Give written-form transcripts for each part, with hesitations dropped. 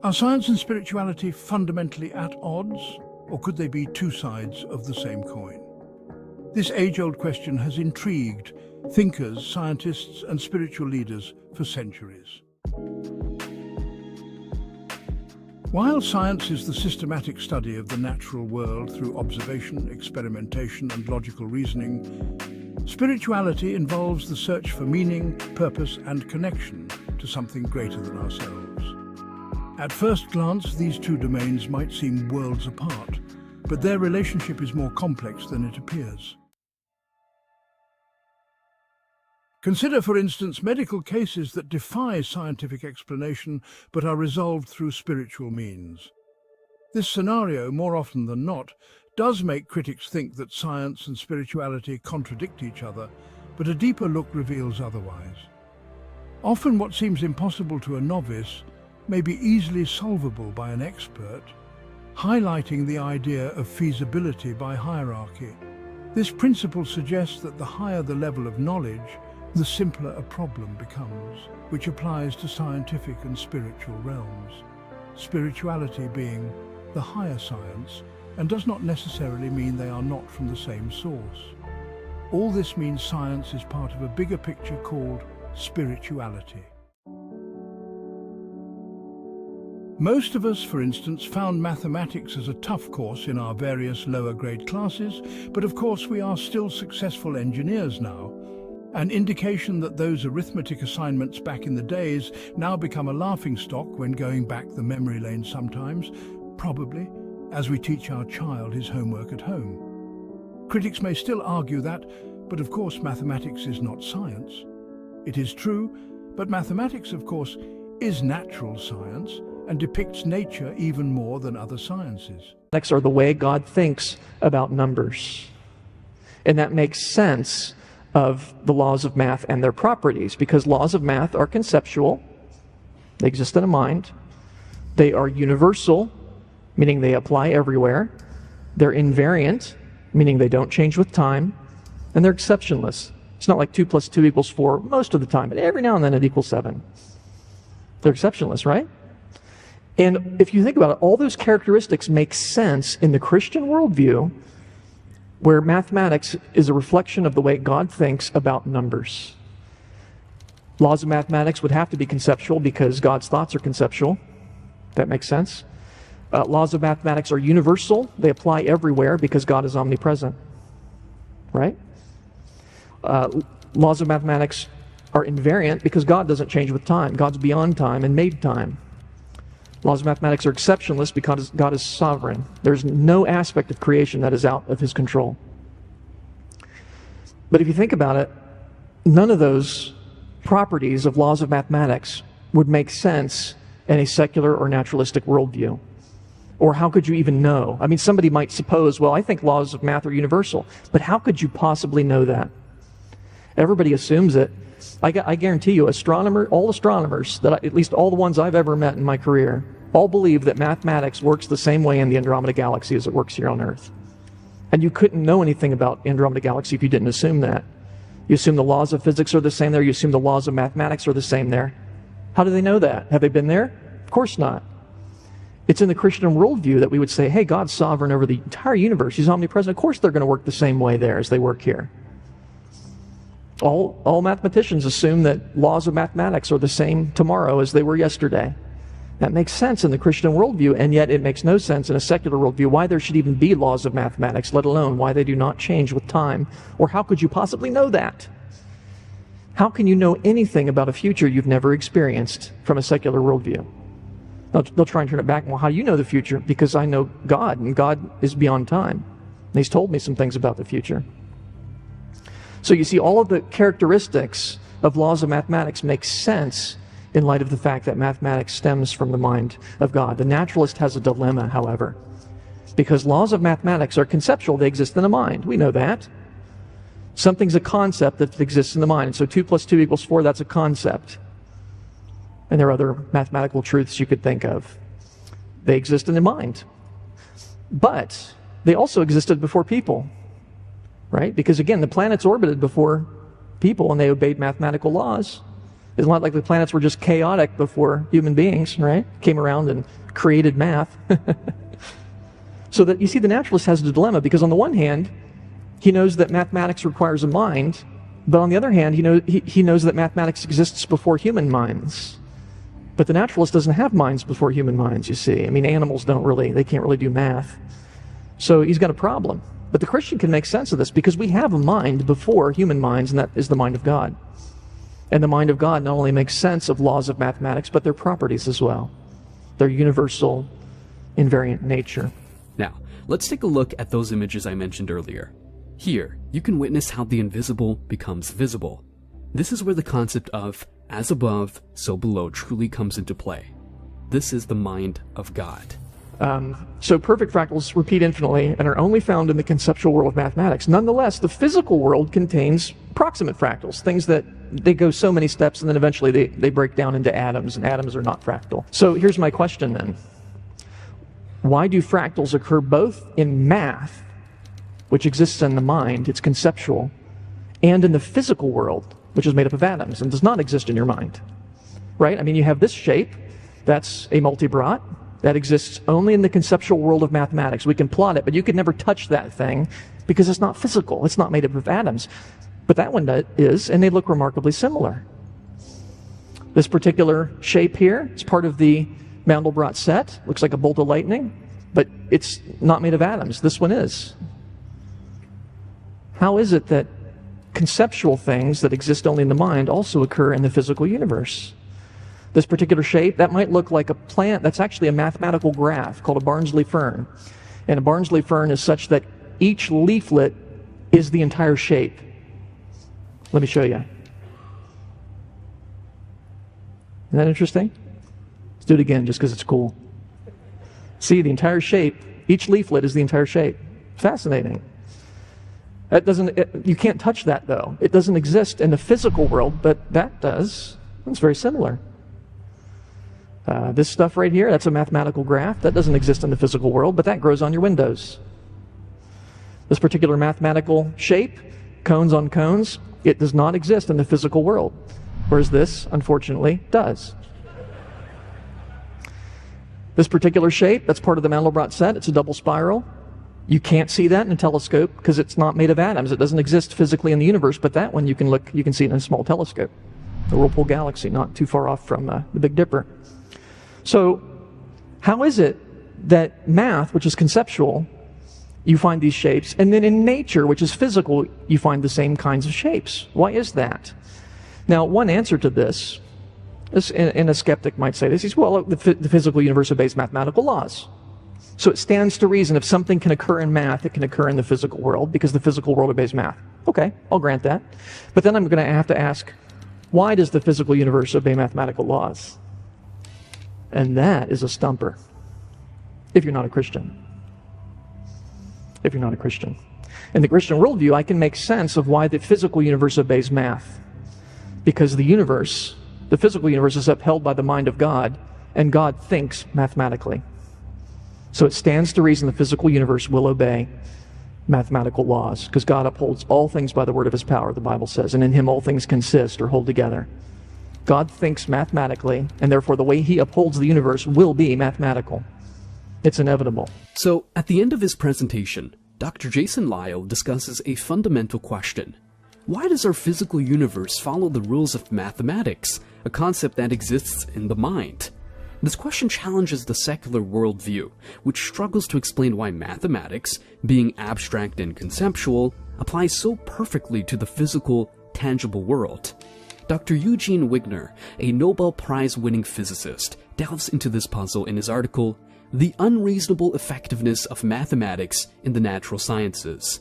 Are science and spirituality fundamentally at odds, or could they be two sides of the same coin? This age-old question has intrigued thinkers, scientists, and spiritual leaders for centuries. While science is the systematic study of the natural world through observation, experimentation, and logical reasoning, spirituality involves the search for meaning, purpose, and connection to something greater than ourselves. At first glance, these two domains might seem worlds apart, but their relationship is more complex than it appears. Consider, for instance, medical cases that defy scientific explanation but are resolved through spiritual means. This scenario, more often than not, does make critics think that science and spirituality contradict each other, but a deeper look reveals otherwise. Often what seems impossible to a novice may be easily solvable by an expert, highlighting the idea of feasibility by hierarchy. This principle suggests that the higher the level of knowledge, the simpler a problem becomes, which applies to scientific and spiritual realms. Spirituality being the higher science, and does not necessarily mean they are not from the same source. All this means science is part of a bigger picture called spirituality. Most of us, for instance, found mathematics as a tough course in our various lower grade classes, but of course we are still successful engineers now. An indication that those arithmetic assignments back in the days now become a laughingstock when going back the memory lane sometimes, probably, as we teach our child his homework at home. Critics may still argue that, but of course mathematics is not science. It is true, but mathematics, of course, is natural science and depicts nature even more than other sciences. Mathematics are the way God thinks about numbers. And that makes sense of the laws of math and their properties, because laws of math are conceptual, they exist in a mind, they are universal, meaning they apply everywhere, they're invariant, meaning they don't change with time, and they're exceptionless. It's not like 2 + 2 = 4 most of the time, but every now and then it equals 7. They're exceptionless, right? And if you think about it, all those characteristics make sense in the Christian worldview, where mathematics is a reflection of the way God thinks about numbers. Laws of mathematics would have to be conceptual because God's thoughts are conceptual. That makes sense. Laws of mathematics are universal. They apply everywhere because God is omnipresent. Right? Laws of mathematics are invariant because God doesn't change with time. God's beyond time and made time. Laws of mathematics are exceptionless because God is sovereign. There's no aspect of creation that is out of his control. But if you think about it, none of those properties of laws of mathematics would make sense in a secular or naturalistic worldview. Or how could you even know? I mean, somebody might suppose, well, I think laws of math are universal, but how could you possibly know that? Everybody assumes it. I guarantee you, all astronomers, at least all the ones I've ever met in my career, all believe that mathematics works the same way in the Andromeda Galaxy as it works here on Earth. And you couldn't know anything about Andromeda Galaxy if you didn't assume that. You assume the laws of physics are the same there, you assume the laws of mathematics are the same there. How do they know that? Have they been there? Of course not. It's in the Christian worldview that we would say, hey, God's sovereign over the entire universe. He's omnipresent. Of course they're going to work the same way there as they work here. All mathematicians assume that laws of mathematics are the same tomorrow as they were yesterday. That makes sense in the Christian worldview, and yet it makes no sense in a secular worldview why there should even be laws of mathematics, let alone why they do not change with time. Or how could you possibly know that? How can you know anything about a future you've never experienced from a secular worldview? They'll try and turn it back. Well, how do you know the future? Because I know God, and God is beyond time. And he's told me some things about the future. So you see, all of the characteristics of laws of mathematics make sense in light of the fact that mathematics stems from the mind of God. The naturalist has a dilemma, however, because laws of mathematics are conceptual. They exist in the mind. We know that. Something's a concept that exists in the mind. And so 2 + 2 = 4, that's a concept. And there are other mathematical truths you could think of. They exist in the mind. But they also existed before people. Right? Because again, the planets orbited before people and they obeyed mathematical laws. It's not like the planets were just chaotic before human beings, right? Came around and created math. So that you see, the naturalist has the dilemma, because on the one hand, he knows that mathematics requires a mind, but on the other hand, he knows that mathematics exists before human minds. But the naturalist doesn't have minds before human minds, you see. I mean, animals they can't really do math. So he's got a problem. But the Christian can make sense of this, because we have a mind before human minds, and that is the mind of God. And the mind of God not only makes sense of laws of mathematics, but their properties as well. Their universal, invariant nature. Now, let's take a look at those images I mentioned earlier. Here, you can witness how the invisible becomes visible. This is where the concept of as above, so below truly comes into play. This is the mind of God. So perfect fractals repeat infinitely and are only found in the conceptual world of mathematics. Nonetheless, the physical world contains proximate fractals, things that they go so many steps and then eventually they break down into atoms, and atoms are not fractal. So here's my question then. Why do fractals occur both in math, which exists in the mind, it's conceptual, and in the physical world, which is made up of atoms and does not exist in your mind? Right? I mean, you have this shape, that's a multibrot, that exists only in the conceptual world of mathematics. We can plot it, but you can never touch that thing because it's not physical. It's not made up of atoms. But that one is, and they look remarkably similar. This particular shape here is part of the Mandelbrot set. Looks like a bolt of lightning, but it's not made of atoms. This one is. How is it that conceptual things that exist only in the mind also occur in the physical universe? This particular shape, that might look like a plant. That's actually a mathematical graph called a Barnsley fern. And a Barnsley fern is such that each leaflet is the entire shape. Let me show you. Isn't that interesting? Let's do it again just because it's cool. See, the entire shape, each leaflet is the entire shape. Fascinating. That you can't touch that though. It doesn't exist in the physical world, but that does. It's very similar. This stuff right here, that's a mathematical graph. That doesn't exist in the physical world, but that grows on your windows. This particular mathematical shape, cones on cones, it does not exist in the physical world, whereas this, unfortunately, does. This particular shape, that's part of the Mandelbrot set. It's a double spiral. You can't see that in a telescope because it's not made of atoms. It doesn't exist physically in the universe, but that one you can see it in a small telescope. The Whirlpool Galaxy, not too far off from the Big Dipper. So, how is it that math, which is conceptual, you find these shapes, and then in nature, which is physical, you find the same kinds of shapes? Why is that? Now, one answer to this, and a skeptic might say this, is, well, the physical universe obeys mathematical laws. So it stands to reason if something can occur in math, it can occur in the physical world, because the physical world obeys math. Okay, I'll grant that. But then I'm going to have to ask, why does the physical universe obey mathematical laws? And that is a stumper, if you're not a Christian. If you're not a Christian. In the Christian worldview, I can make sense of why the physical universe obeys math. Because the universe, the physical universe, is upheld by the mind of God, and God thinks mathematically. So it stands to reason the physical universe will obey mathematical laws, because God upholds all things by the word of his power, the Bible says, and in him all things consist or hold together. God thinks mathematically, and therefore the way he upholds the universe will be mathematical. It's inevitable. So, at the end of his presentation, Dr. Jason Lisle discusses a fundamental question. Why does our physical universe follow the rules of mathematics, a concept that exists in the mind? This question challenges the secular worldview, which struggles to explain why mathematics, being abstract and conceptual, applies so perfectly to the physical, tangible world. Dr. Eugene Wigner, a Nobel Prize-winning physicist, delves into this puzzle in his article, The Unreasonable Effectiveness of Mathematics in the Natural Sciences.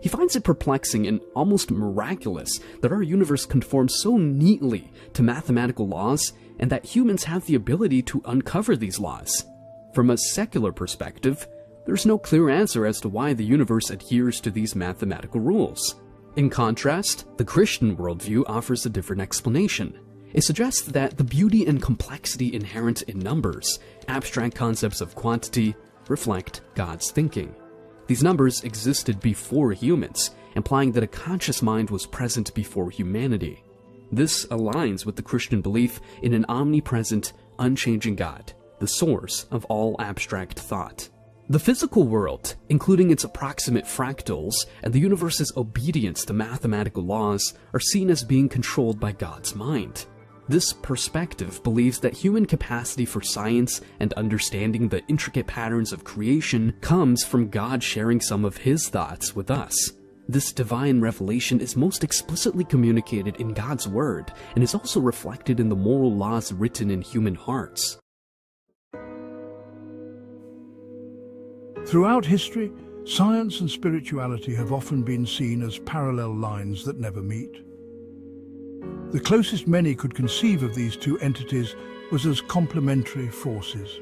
He finds it perplexing and almost miraculous that our universe conforms so neatly to mathematical laws and that humans have the ability to uncover these laws. From a secular perspective, there's no clear answer as to why the universe adheres to these mathematical rules. In contrast, the Christian worldview offers a different explanation. It suggests that the beauty and complexity inherent in numbers, abstract concepts of quantity, reflect God's thinking. These numbers existed before humans, implying that a conscious mind was present before humanity. This aligns with the Christian belief in an omnipresent, unchanging God, the source of all abstract thought. The physical world, including its approximate fractals and the universe's obedience to mathematical laws, are seen as being controlled by God's mind. This perspective believes that human capacity for science and understanding the intricate patterns of creation comes from God sharing some of His thoughts with us. This divine revelation is most explicitly communicated in God's Word and is also reflected in the moral laws written in human hearts. Throughout history, science and spirituality have often been seen as parallel lines that never meet. The closest many could conceive of these two entities was as complementary forces.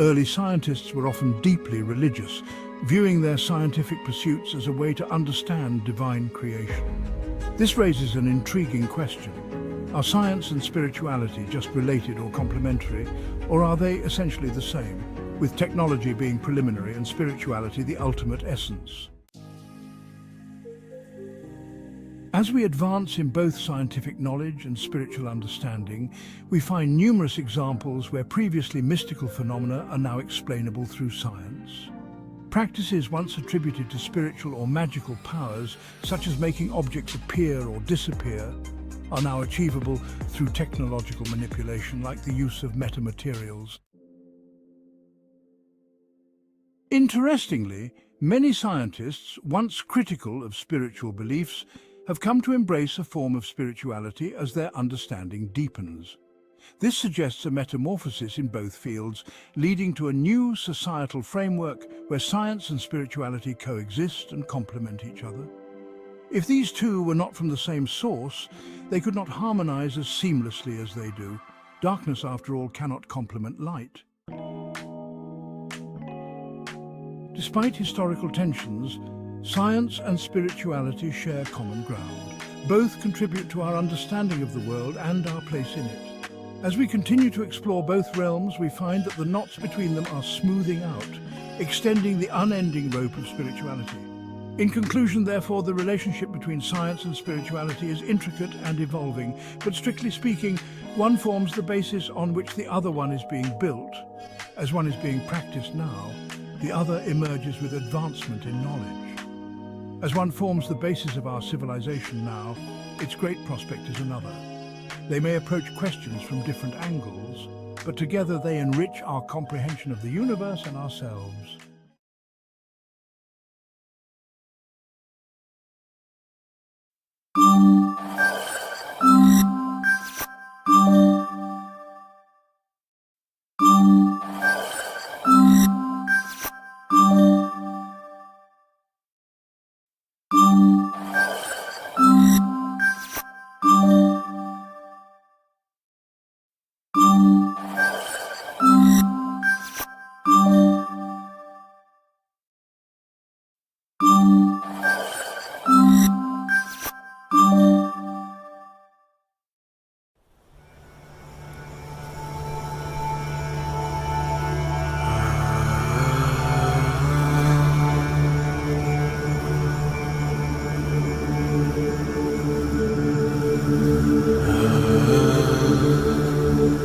Early scientists were often deeply religious, viewing their scientific pursuits as a way to understand divine creation. This raises an intriguing question. Are science and spirituality just related or complementary, or are they essentially the same, with technology being preliminary and spirituality the ultimate essence? As we advance in both scientific knowledge and spiritual understanding, we find numerous examples where previously mystical phenomena are now explainable through science. Practices once attributed to spiritual or magical powers, such as making objects appear or disappear, are now achievable through technological manipulation, like the use of metamaterials. Interestingly, many scientists, once critical of spiritual beliefs, have come to embrace a form of spirituality as their understanding deepens. This suggests a metamorphosis in both fields, leading to a new societal framework where science and spirituality coexist and complement each other. If these two were not from the same source, they could not harmonize as seamlessly as they do. Darkness, after all, cannot complement light. Despite historical tensions, science and spirituality share common ground. Both contribute to our understanding of the world and our place in it. As we continue to explore both realms, we find that the knots between them are smoothing out, extending the unending rope of spirituality. In conclusion, therefore, the relationship between science and spirituality is intricate and evolving, but strictly speaking, one forms the basis on which the other one is being built. As one is being practiced now, the other emerges with advancement in knowledge. As one forms the basis of our civilization now, its great prospect is another. They may approach questions from different angles, but together they enrich our comprehension of the universe and ourselves.